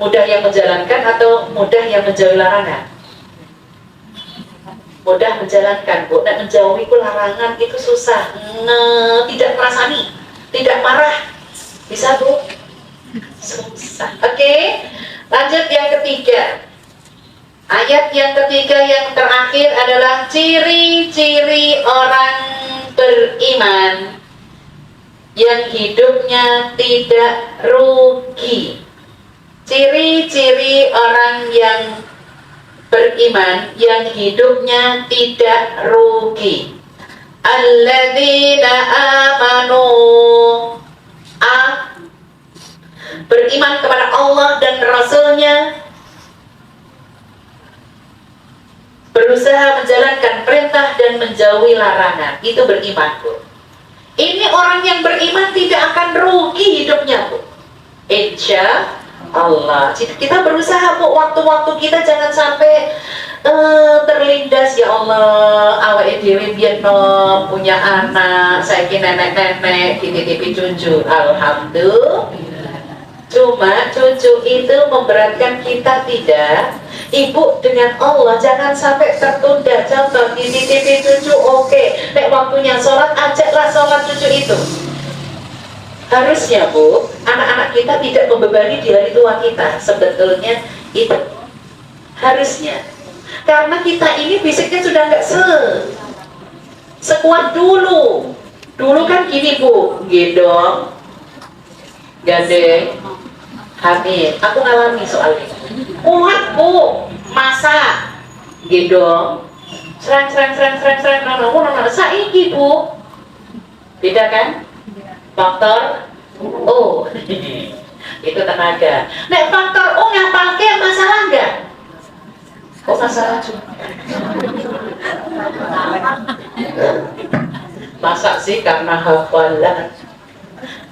mudah yang menjalankan atau mudah yang menjauhi larangan? Mudah menjalankan Bu. Nah, menjauhi larangan itu susah. Tidak merasani, tidak marah. Bisa Bu? Susah. Oke, lanjut yang ketiga. Ayat yang ketiga yang terakhir adalah ciri-ciri orang beriman yang hidupnya tidak rugi. Ciri-ciri orang yang beriman yang hidupnya tidak rugi. Alladzina amanu, beriman kepada Allah dan Rasulnya, berusaha menjalankan perintah dan menjauhi larangan. Itu beriman Bu. Ini orang yang beriman tidak akan rugi hidupnya Bu, insya Allah. Kita berusaha Bu, waktu-waktu kita jangan sampai terlindas. Ya Allah, awake dhewe biyen punya anak, saiki nenek-nenek dititipi cucu. Alhamdulillah. Cuma cucu itu memberatkan kita tidak? Ibu dengan Allah jangan sampai tertunda. Contoh dititipi cucu, oke. Nek waktunya sholat, ajaklah sholat cucu itu. Harusnya Bu, anak-anak kita tidak membebani di hari tua kita. Sebetulnya itu harusnya. Karena kita ini fisiknya sudah nggak sekuat dulu. Dulu kan gini Bu, gendong, gandeng, hamil. Aku ngalami soalnya. Kuat Bu, masak, gendong, serang, saiki Bu. Beda kan? Faktor O itu tenaga. Nek faktor O ngapalke masalah enggak? Kok masalah juga? Masa sih karena hafalan?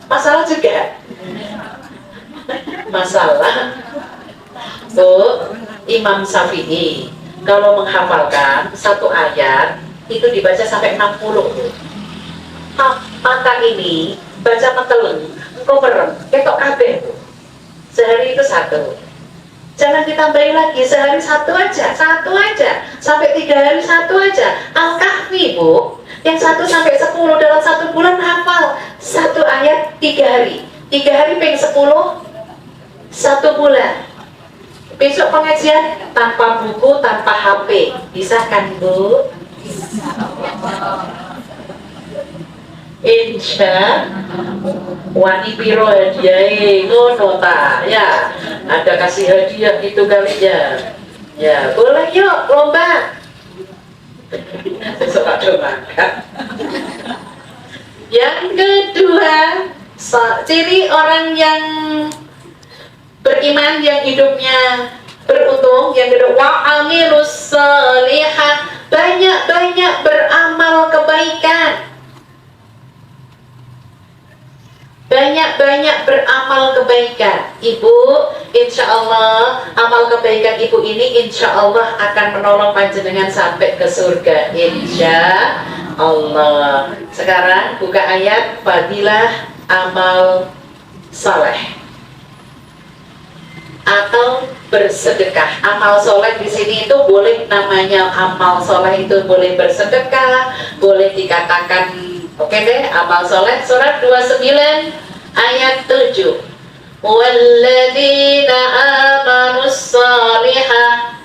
Masalah juga. Masalah. Tuh, Imam Syafi'i kalau menghafalkan satu ayat itu dibaca sampai 60. Maka ini baca meteleng, engkau merem, ketok kabeh. Sehari itu satu. Jangan ditambahin lagi, sehari satu aja, sampai 3 hari satu aja. Al-Kahfi, Bu, yang 1 sampai 10 dalam 1 bulan hafal satu ayat 3 hari. 3 hari peng 10, 1 bulan. Besok pengajian tanpa buku, tanpa HP, bisa kan, Bu? Insya wani piro hadiah ngono ta ya, ada kasih hadiah gitu kali ya. Ya boleh yuk lomba. Besok ada makan. Yang kedua, ciri orang yang beriman yang hidupnya beruntung, yang kedua wa amilus sholihah, banyak-banyak beramal kebaikan. Banyak-banyak beramal kebaikan. Ibu, insya Allah amal kebaikan ibu ini insya Allah akan menolong panjenengan sampai ke surga, insya Allah. Sekarang buka ayat fadilah amal soleh atau bersedekah. Amal soleh di sini itu boleh, namanya amal soleh itu boleh bersedekah, boleh dikatakan. Oke deh, amal soleh surat 29 ayat 7. Walladzina amanus salihah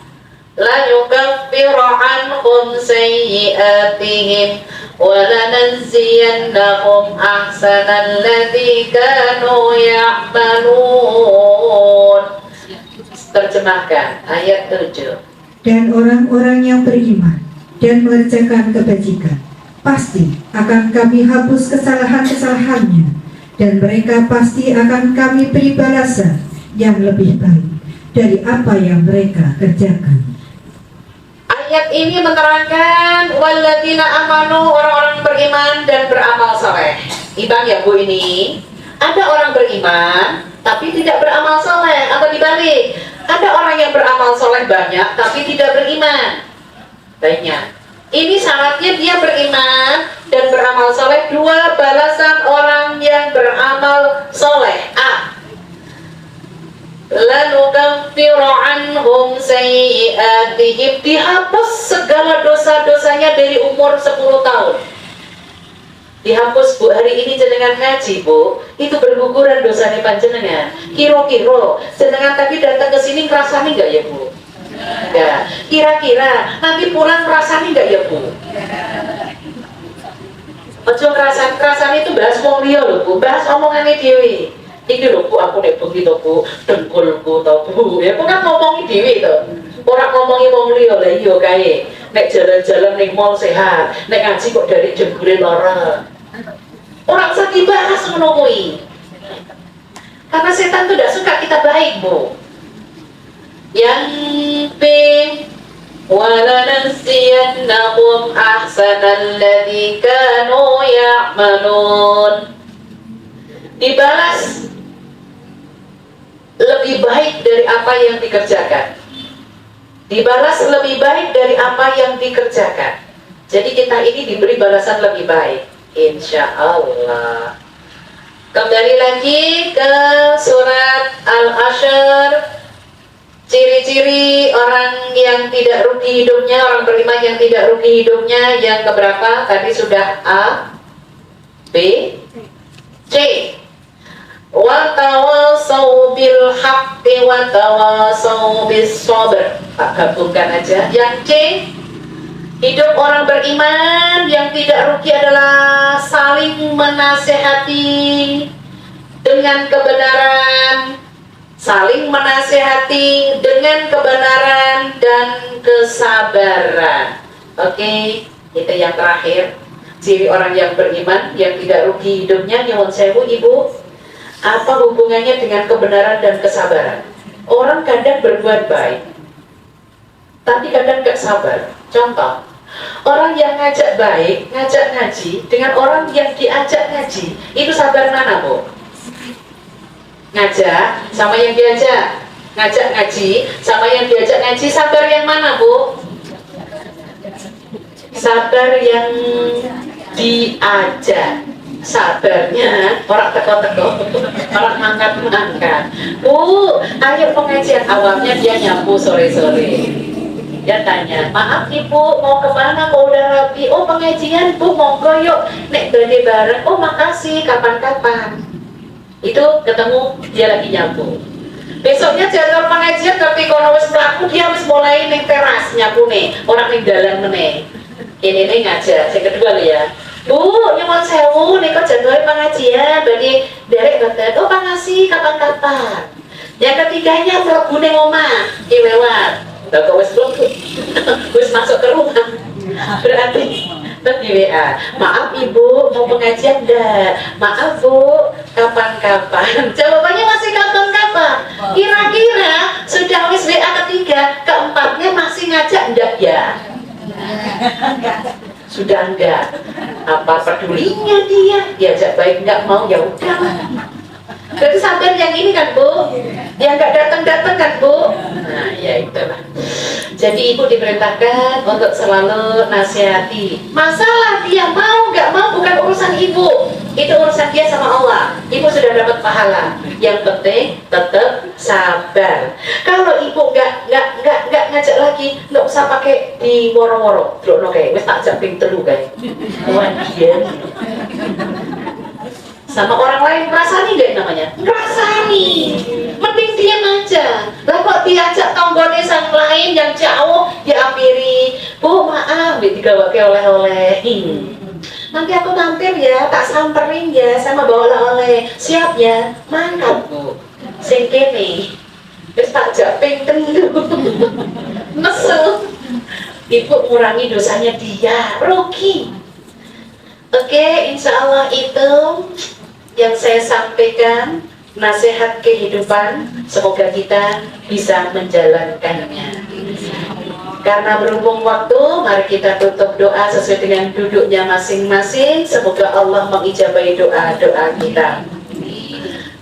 la yukaffiru anhum sayyi'atihim wa lanajziyannahum ahsanal ladzi kanu ya'malun. Terjemahkan ayat 7. Dan orang-orang yang beriman dan mengerjakan kebajikan pasti akan kami hapus kesalahan-kesalahannya, dan mereka pasti akan kami beri balasan yang lebih baik dari apa yang mereka kerjakan. Ayat ini menerangkan walladzina amanu, orang-orang beriman dan beramal saleh. Ibang ya Bu, ini ada orang beriman tapi tidak beramal saleh, atau dibalik, ada orang yang beramal saleh banyak tapi tidak beriman banyak. Ini syaratnya dia beriman dan beramal soleh. 2 balasan orang yang beramal soleh. A, lanukaffiru anhum sayyi'atihim, dihapus segala dosa-dosanya dari umur 10 tahun. Dihapus Bu, hari ini jenengan ngaji Bu, itu berguguran dosanya panjenengan. Kiro-kiro jenengan tadi datang ke sini ngerasani nggak ya Bu? Ya, kira-kira nanti pulang rasanya enggak ya Bu? Ojo kerasan itu bahas wong liya lho Bu, bahas omongane dhewe. Iki lho Bu, aku nek bengi to Bu, dengkulku to Bu. Ya aku kan ngomongi dhewe to. Ora ngomongi wong liya. Lah iya kae. Nek jalan-jalan ning mall sehat, nek ngaji kok dari jembure lara. Ora usah dibahas ngono kuwi. Karena setan tuh tidak suka kita baik Bu. Yang B, walanasiyannahum ahsanal ladzi kanu ya'malun, dibalas lebih baik dari apa yang dikerjakan. Dibalas lebih baik dari apa yang dikerjakan. Jadi kita ini diberi balasan lebih baik, insya Allah. Kembali lagi ke surat Al-Hasyr. Ciri-ciri orang yang tidak rugi hidupnya, orang beriman yang tidak rugi hidupnya, yang keberapa? Tadi sudah A, B, C. Wa tawassaw bil haqqi wa tawassaw bis sabr. Tak gabungkan aja. Yang C, hidup orang beriman yang tidak rugi adalah saling menasehati dengan kebenaran, saling menasehati dengan kebenaran dan kesabaran. Oke, itu yang terakhir. Ciri orang yang beriman yang tidak rugi hidupnya, nyuwun sewu Ibu, apa hubungannya dengan kebenaran dan kesabaran? Orang kadang berbuat baik tapi kadang gak sabar. Contoh, Orang yang ngajak baik, ngajak ngaji, dengan orang yang diajak ngaji, itu sabar mana, Bu? Ngajak sama yang diajak. Ngajak ngaji sama yang diajak ngaji, sabar yang mana, Bu? Sabar yang diajak. Sabarnya orang teko-teko, orang mangkat-mangkat. Bu, ayo pengajian. Awalnya dia nyapu sore-sore. Dia tanya, maaf ibu, mau kemana? Kok udah rapi? Oh pengajian bu, monggo yuk. Nek beli bareng. Oh makasih, kapan-kapan. Itu ketemu dia lagi nyapu. Besoknya jadwal pengajian tapi kalau wis mlaku dia wis mulai ning teras nyapu nih, orang ning dalan meneh. Ini nih ngajak. Yang kedua lo ya. Bu, nyuwun sewu nika jadwal pengajian bagi derek boten. Oh makasih, kapan-kapan. Yang ketiganya mlebu ning omah, ki lewat. Lah kok wis mlebu. Wis masuk ke rumah. Berarti di WA, maaf ibu mau pengajian enggak? Maaf bu, kapan-kapan? Jawabannya masih kapan-kapan. Kira-kira sudah wis WA ketiga, keempatnya masih ngajak enggak ya? Sudah enggak. Apa pedulinya dia? Diajak baik enggak mau, ya udah. Berarti sabar yang ini kan bu, yang nggak datang-datang kan bu. Nah ya itulah. Jadi ibu diperintahkan untuk selalu nasihati. Masalah dia mau nggak mau bukan urusan ibu, itu urusan dia sama Allah. Ibu sudah dapat pahala. Yang penting tetap sabar. Kalau ibu nggak ngajak lagi, nggak usah pakai di woro-woro. Terus kayak wes tak japing telu kayak. Wah dia. Sama orang lain merasani nggak namanya? Merasani. Mending diam aja. Lah kok diajak tonggone sang lain yang jauh diampiri. Bu maaf, digawake oleh-oleh. Nanti aku mampir ya, tak samperin ya sama bawa oleh-oleh. Siap ya? Mantap bu. Sing kene. Wis tak japing telu. Nesu. Ibu kurangi dosanya dia, rugi. Oke, insya Allah itu yang saya sampaikan, nasihat kehidupan. Semoga kita bisa menjalankannya. Karena berhubung waktu, mari kita tutup doa sesuai dengan duduknya masing-masing. Semoga Allah mengijabahi doa-doa kita.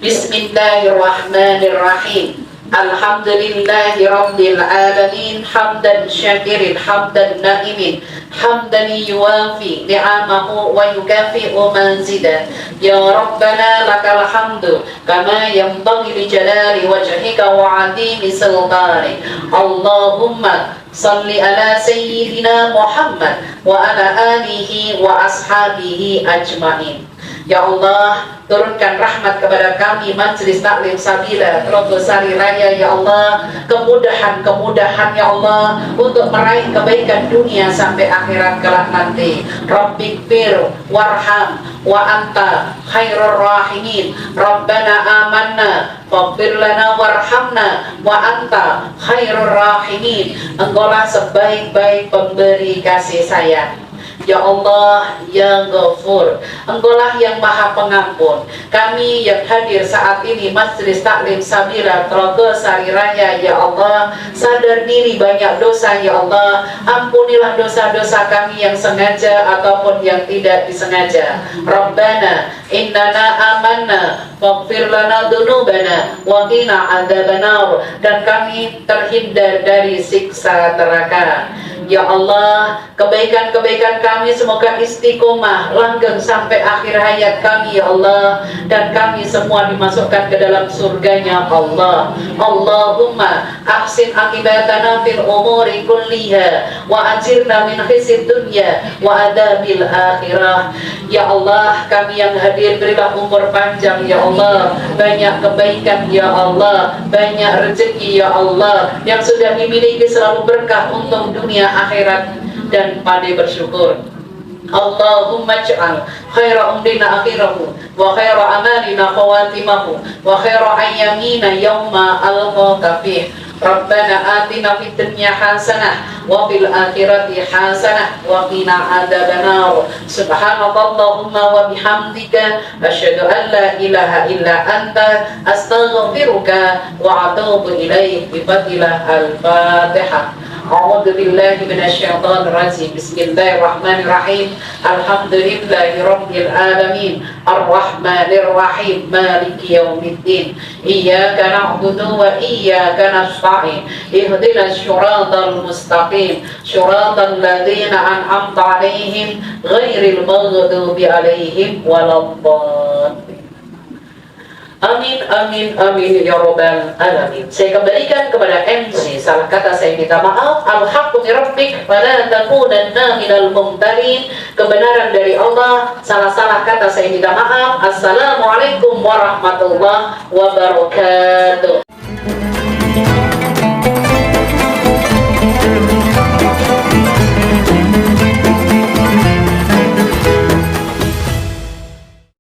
Bismillahirrahmanirrahim. Alhamdulillahi Rabbil Alamin. Hamdan syakirin, hamdan naimin, hamdan yuwafi ni'amahu wa yukafi'u manzidah. Ya Rabbana lakal hamdu kama yanbaghi li jalali wajhika wa 'azimi sultanik. Allahumma salli ala sayyidina Muhammad wa ala alihi wa ashabihi ajmain. Ya Allah, turunkan rahmat kepada kami Majelis Taklim Sabila Trogosari Raya. Ya Allah, kemudahan ya Allah untuk meraih kebaikan dunia sampai akhirat kelak nanti. Rabbikfir warham wa anta khairur rahimin. Rabbana amanna faghfir lana warhamna wa anta khairur rahimin. Engkaulah sebaik-baik pemberi kasih sayang. Ya Allah, Ya Ghafur, Engkaulah yang Maha Pengampun. Kami yang hadir saat ini Majelis Taklim Sabila Trogosari Raya, ya Allah, sadar diri banyak dosa, ya Allah. Ampunilah dosa-dosa kami yang sengaja ataupun yang tidak disengaja. Rabbana innana amanna faghfir lana dzunubana wa qina adzabannar. Dan kami terhindar dari siksa neraka. Ya Allah, kebaikan-kebaikan kami semoga istiqomah langgeng sampai akhir hayat kami, ya Allah. Dan kami semua dimasukkan ke dalam surganya Allah. Allahumma ahsin akibatana fil umuri kulliha wa ajirna min khizyid dunya wa adabil akhirah. Ya Allah, kami yang hadir berilah umur panjang, ya Allah. Banyak kebaikan, ya Allah. Banyak rezeki, ya Allah. Yang sudah dimiliki selalu berkah untuk dunia akhirat dan pandai bersyukur. Allahumma ij'al khaira umrina akhirahu wa khaira amalina khawatimahu wa khaira ayyamina yawma alqaka fih. Rabbana atina fid dunya hasanah wa fil akhirati hasanah wa qina adzabannar. Subhanallahumma wa bihamdika asyhadu an la ilaha illa anta astaghfiruka wa atubu ilaik. Bi Al-Fatihah. A'udzu billahi minasyaitonir rajim. Bismillahirrahmanirrahim. Alhamdulillahirabbil alamin. Arrahmanir rahim. Maliki yaumiddin. Iyyaka na'budu wa iyyaka nasta'in. Ihdinas siratal mustaqim. Siratal ladzina an'amta 'alaihim ghairil maghdubi 'alaihim waladdallin. Amin, amin, amin, ya Rabbal Alamin. Saya kembalikan kepada MC. Salah kata saya minta maaf. Al-haqqu min rabbik fala takunanna minal mumtarin. Kebenaran dari Allah. Salah-salah kata saya minta maaf. Assalamualaikum warahmatullahi wabarakatuh.